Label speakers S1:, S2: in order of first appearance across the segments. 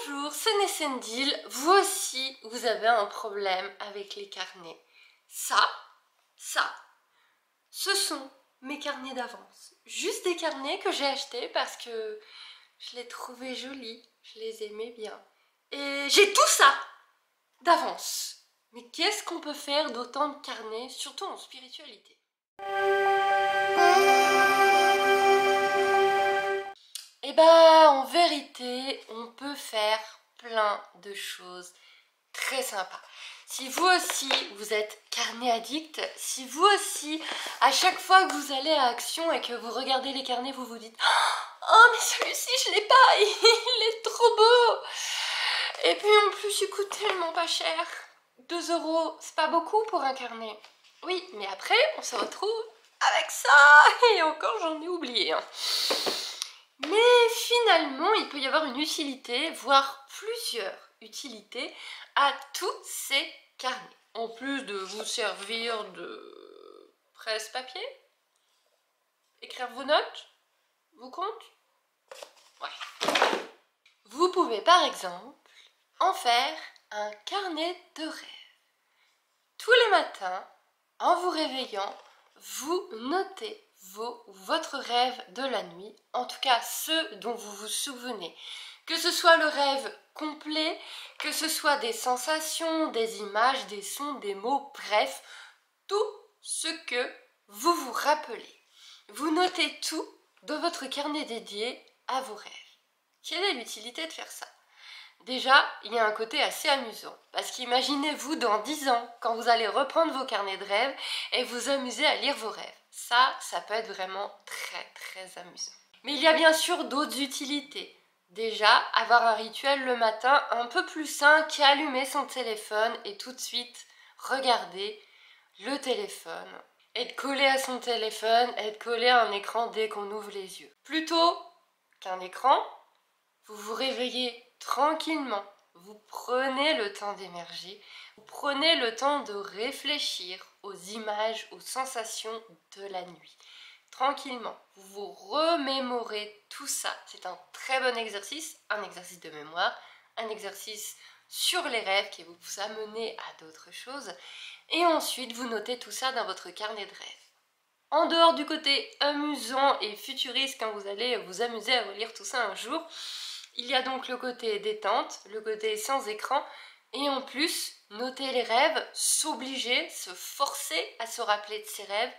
S1: Bonjour, c'est Nessendil. Vous aussi, vous avez un problème avec les carnets. Ça, ce sont mes carnets d'avance. Juste des carnets que j'ai achetés parce que je les trouvais jolis, je les aimais bien. Et j'ai tout ça d'avance. Mais qu'est-ce qu'on peut faire d'autant de carnets, surtout en spiritualité? Eh ben, en vérité, on peut faire plein de choses très sympas. Si vous aussi, vous êtes carnet addict, si vous aussi, à chaque fois que vous allez à Action et que vous regardez les carnets, vous vous dites « Oh, mais celui-ci, je l'ai pas, il est trop beau !» Et puis en plus, il coûte tellement pas cher. 2 €, c'est pas beaucoup pour un carnet. Oui, mais après, on se retrouve avec ça. Et encore, j'en ai oublié. Mais finalement, il peut y avoir une utilité, voire plusieurs utilités à tous ces carnets. En plus de vous servir de presse-papier, écrire vos notes, vos comptes. Ouais. Vous pouvez par exemple en faire un carnet de rêve. Tous les matins, en vous réveillant, vous notez votre rêve de la nuit, en tout cas ceux dont vous vous souvenez. Que ce soit le rêve complet, que ce soit des sensations, des images, des sons, des mots, bref, tout ce que vous vous rappelez. Vous notez tout dans votre carnet dédié à vos rêves. Quelle est l'utilité de faire ça? Déjà, il y a un côté assez amusant, parce qu'imaginez-vous dans 10 ans, quand vous allez reprendre vos carnets de rêves et vous amuser à lire vos rêves. Ça peut être vraiment très amusant. Mais il y a bien sûr d'autres utilités. Déjà, avoir un rituel le matin un peu plus sain qu'allumer son téléphone et tout de suite regarder le téléphone. Être collé à son téléphone, être collé à un écran dès qu'on ouvre les yeux. Plutôt qu'un écran, vous vous réveillez tranquillement, vous prenez le temps d'émerger, vous prenez le temps de réfléchir aux images, aux sensations de la nuit. Tranquillement, vous vous remémorez tout ça. C'est un très bon exercice, un exercice de mémoire, un exercice sur les rêves qui va vous amener à d'autres choses. Et ensuite, vous notez tout ça dans votre carnet de rêves. En dehors du côté amusant et futuriste quand vous allez vous amuser à relire tout ça un jour, il y a donc le côté détente, le côté sans écran, et en plus, noter les rêves, s'obliger, se forcer à se rappeler de ses rêves,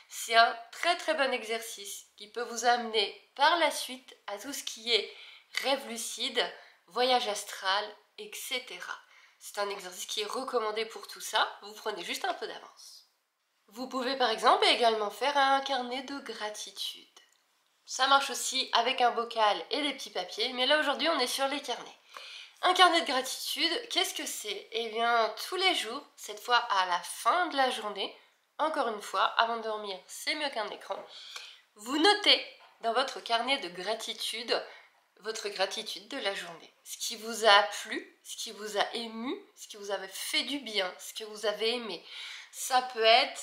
S1: c'est un très bon exercice qui peut vous amener par la suite à tout ce qui est rêve lucide, voyage astral, etc. C'est un exercice qui est recommandé pour tout ça, vous prenez juste un peu d'avance. Vous pouvez par exemple également faire un carnet de gratitude. Ça marche aussi avec un bocal et des petits papiers, mais là aujourd'hui on est sur les carnets. Un carnet de gratitude, qu'est-ce que c'est? Eh bien tous les jours, cette fois à la fin de la journée, encore une fois, avant de dormir, c'est mieux qu'un écran, vous notez dans votre carnet de gratitude, votre gratitude de la journée. Ce qui vous a plu, ce qui vous a ému, ce qui vous avait fait du bien, ce que vous avez aimé. Ça peut être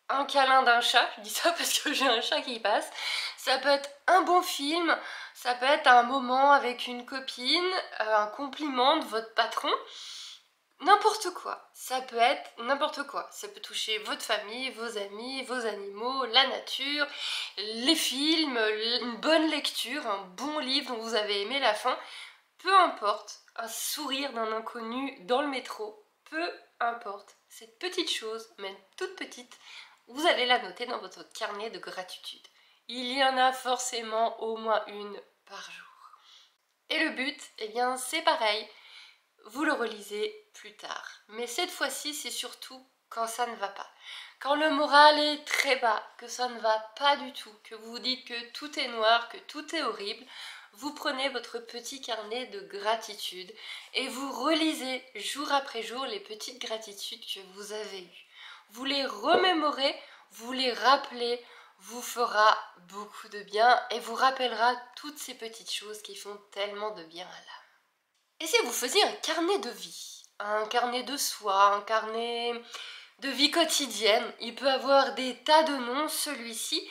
S1: un câlin d'un chat, je dis ça parce que j'ai un chat qui passe, ça peut être un bon film, ça peut être un moment avec une copine, un compliment de votre patron, n'importe quoi, ça peut être n'importe quoi, ça peut toucher votre famille, vos amis, vos animaux, la nature, les films, une bonne lecture, un bon livre dont vous avez aimé la fin, peu importe, un sourire d'un inconnu dans le métro, peu importe, cette petite chose, même toute petite, vous allez la noter dans votre carnet de gratitude. Il y en a forcément au moins une par jour. Et le but, eh bien c'est pareil, vous le relisez plus tard. Mais cette fois-ci, c'est surtout quand ça ne va pas. Quand le moral est très bas, que ça ne va pas du tout, que vous vous dites que tout est noir, que tout est horrible, vous prenez votre petit carnet de gratitude et vous relisez jour après jour les petites gratitudes que vous avez eues. Vous les remémorez, vous les rappelez, vous fera beaucoup de bien et vous rappellera toutes ces petites choses qui font tellement de bien à l'âme. Et si vous faisiez un carnet de vie, un carnet de soi, un carnet de vie quotidienne, il peut avoir des tas de noms, celui-ci,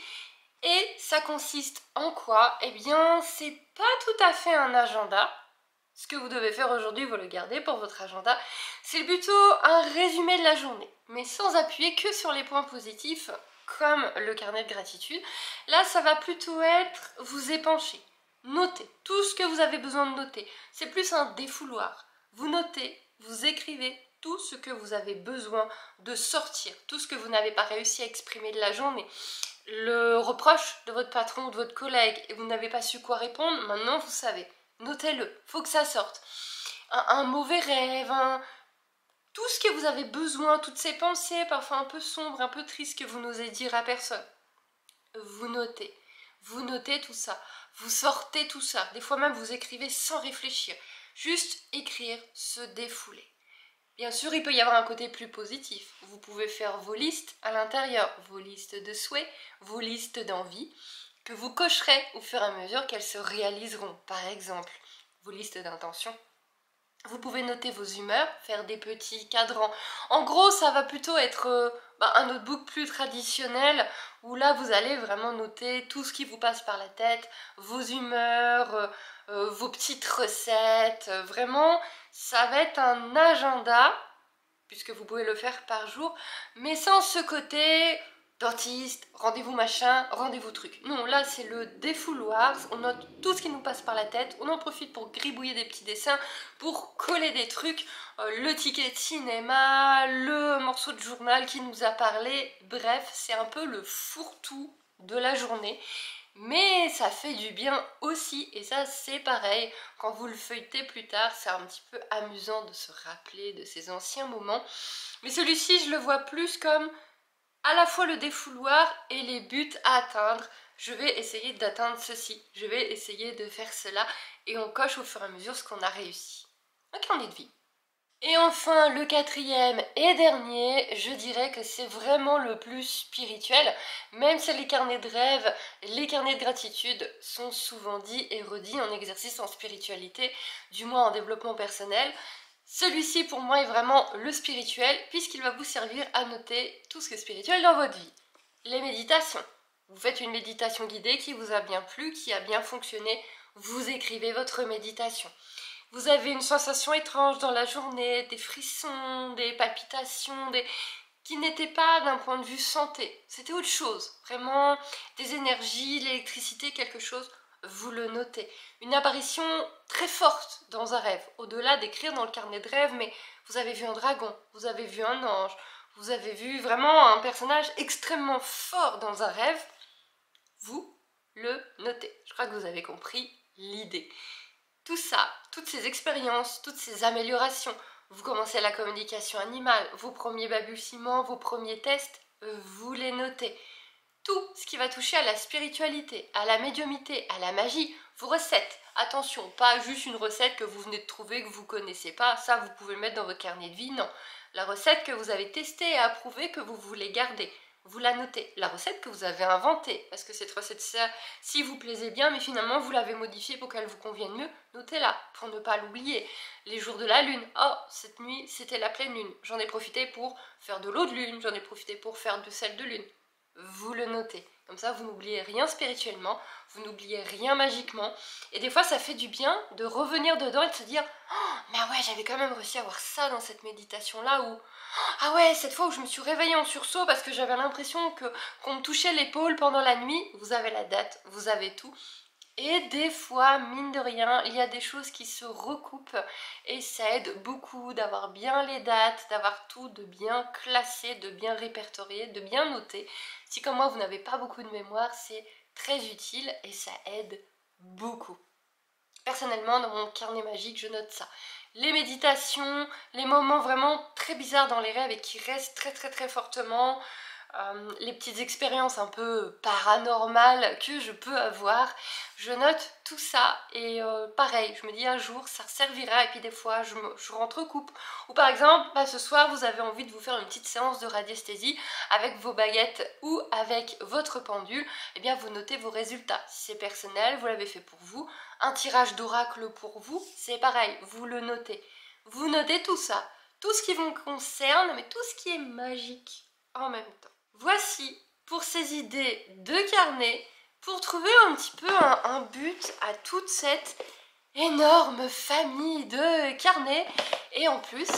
S1: et ça consiste en quoi? Eh bien, c'est pas tout à fait un agenda, Ce que vous devez faire aujourd'hui, vous le gardez pour votre agenda. C'est plutôt un résumé de la journée, mais sans appuyer que sur les points positifs, comme le carnet de gratitude. Là, ça va plutôt être vous épancher. Notez tout ce que vous avez besoin de noter. C'est plus un défouloir. Vous notez, vous écrivez tout ce que vous avez besoin de sortir, tout ce que vous n'avez pas réussi à exprimer de la journée. Le reproche de votre patron ou de votre collègue et vous n'avez pas su quoi répondre, maintenant vous savez. Notez-le, faut que ça sorte. Un mauvais rêve, tout ce que vous avez besoin, toutes ces pensées parfois un peu sombres, un peu tristes que vous n'osez dire à personne. Vous notez. Vous notez tout ça. Vous sortez tout ça. Des fois même vous écrivez sans réfléchir. Juste écrire, se défouler. Bien sûr, il peut y avoir un côté plus positif. Vous pouvez faire vos listes à l'intérieur, vos listes de souhaits, vos listes d'envies, que vous cocherez au fur et à mesure qu'elles se réaliseront. Par exemple, vos listes d'intentions. Vous pouvez noter vos humeurs, faire des petits cadrans. En gros, ça va plutôt être un notebook plus traditionnel où là, vous allez vraiment noter tout ce qui vous passe par la tête, vos humeurs, vos petites recettes. Vraiment, ça va être un agenda, puisque vous pouvez le faire par jour, mais sans ce côté dentiste, rendez-vous machin, rendez-vous truc. Non, là c'est le défouloir, on note tout ce qui nous passe par la tête, on en profite pour gribouiller des petits dessins, pour coller des trucs, le ticket de cinéma, le morceau de journal qui nous a parlé, bref, c'est un peu le fourre-tout de la journée. Mais ça fait du bien aussi, et ça c'est pareil, quand vous le feuilletez plus tard, c'est un petit peu amusant de se rappeler de ces anciens moments. Mais celui-ci, je le vois plus comme à la fois le défouloir et les buts à atteindre. Je vais essayer d'atteindre ceci, je vais essayer de faire cela, et on coche au fur et à mesure ce qu'on a réussi. Un carnet de vie. Et enfin, le quatrième et dernier, je dirais que c'est vraiment le plus spirituel, même si les carnets de rêve, les carnets de gratitude sont souvent dits et redits en exercice en spiritualité, du moins en développement personnel. Celui-ci pour moi est vraiment le spirituel puisqu'il va vous servir à noter tout ce qui est spirituel dans votre vie. Les méditations. Vous faites une méditation guidée qui vous a bien plu, qui a bien fonctionné, vous écrivez votre méditation. Vous avez une sensation étrange dans la journée, des frissons, des palpitations, qui n'étaient pas d'un point de vue santé. C'était autre chose. Vraiment, des énergies, l'électricité, quelque chose, vous le notez. Une apparition très forte dans un rêve. Au-delà d'écrire dans le carnet de rêve, mais vous avez vu un dragon, vous avez vu un ange, vous avez vu vraiment un personnage extrêmement fort dans un rêve. Vous le notez. Je crois que vous avez compris l'idée. Tout ça, toutes ces expériences, toutes ces améliorations, vous commencez la communication animale, vos premiers balbutiements, vos premiers tests, vous les notez. Tout ce qui va toucher à la spiritualité, à la médiumité, à la magie, vos recettes. Attention, pas juste une recette que vous venez de trouver, que vous ne connaissez pas, ça vous pouvez le mettre dans votre carnet de vie, non. La recette que vous avez testée et approuvée, que vous voulez garder, vous la notez. La recette que vous avez inventée, parce que cette recette, si vous plaisez bien, mais finalement vous l'avez modifiée pour qu'elle vous convienne mieux, notez-la, pour ne pas l'oublier. Les jours de la lune, oh, cette nuit, c'était la pleine lune. J'en ai profité pour faire de l'eau de lune, j'en ai profité pour faire de sel de lune. Vous le notez. Comme ça, vous n'oubliez rien spirituellement, vous n'oubliez rien magiquement. Et des fois, ça fait du bien de revenir dedans et de se dire « Oh, mais ouais, j'avais quand même réussi à avoir ça dans cette méditation-là » ou « Ah ouais, cette fois où je me suis réveillée en sursaut parce que j'avais l'impression qu'on me touchait l'épaule pendant la nuit. » Vous avez la date, vous avez tout. Et des fois, mine de rien, il y a des choses qui se recoupent et ça aide beaucoup d'avoir bien les dates, d'avoir tout de bien classé, de bien répertorié, de bien noté. Si comme moi vous n'avez pas beaucoup de mémoire, c'est très utile et ça aide beaucoup. Personnellement, dans mon carnet magique, je note ça. Les méditations, les moments vraiment très bizarres dans les rêves et qui restent très fortement, les petites expériences un peu paranormales que je peux avoir, je note tout ça et pareil, je me dis un jour ça servira et puis des fois je recoupe. Ou par exemple, ce soir vous avez envie de vous faire une petite séance de radiesthésie avec vos baguettes ou avec votre pendule, et bien vous notez vos résultats. Si c'est personnel, vous l'avez fait pour vous. Un tirage d'oracle pour vous, c'est pareil, vous le notez. Vous notez tout ça, tout ce qui vous concerne, mais tout ce qui est magique en même temps. Voici pour ces idées de carnet, pour trouver un petit peu un but à toute cette énorme famille de carnets. Et en plus,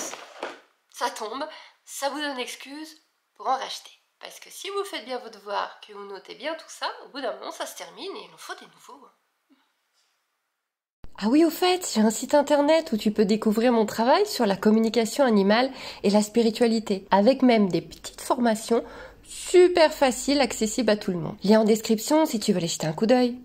S1: ça tombe, ça vous donne excuse pour en racheter. Parce que si vous faites bien vos devoirs, que vous notez bien tout ça, au bout d'un moment, ça se termine et il en faut des nouveaux. Ah oui, au fait, j'ai un site internet où tu peux découvrir mon travail sur la communication animale et la spiritualité, avec même des petites formations super faciles, accessibles à tout le monde. Lien en description si tu veux aller jeter un coup d'œil.